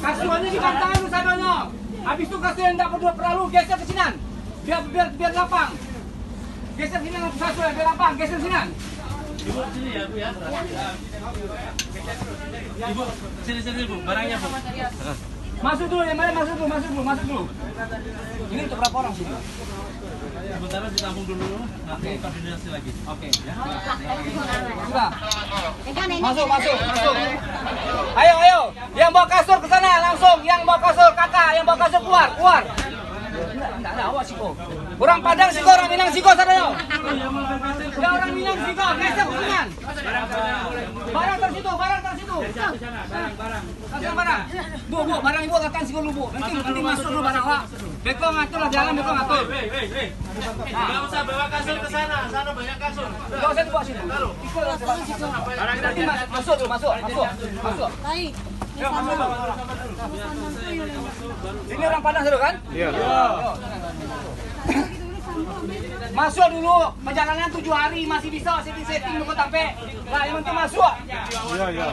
Kasuannya dibantahan lu sanonya. Habis itu kasur yang enggak perlu geser ke sinan. Biar lapang. Geser sini langsung kasur biar lapang, geser sinan. Ibu sini ya Bu ya. Ibu sini Bu, barangnya Bu. Masuk dulu, yang mana masuk dulu. Ini untuk berapa orang sini? Sementara ditampung dulu, nanti koordinasi lagi. Oke. Ya. Sudah. Masuk. Ayo. Yang bawa kasur ke sana langsung. Yang bawa kasur kakak, yang bawa kasur keluar. Enggak ada awas siko. Orang Padang siko, orang Minang siko sana yo. Ya orang Minang siko, geser kuningan. Barang tersitu. Barang. Bu, barang ibu akan siko lu bu. Nanti masuk dulu barang Pak. Beko ngatur lah jalan, beko ngatur. Enggak usah bawa kasur ke sana banyak kasur. Enggak usah dibawa sini. Nanti masuk. Baik. Sini orang Padang seru kan? Iya. Masuk dulu, perjalanan 7 hari masih bisa setting dulu sampai. Nah, yang penting masuk. Iya.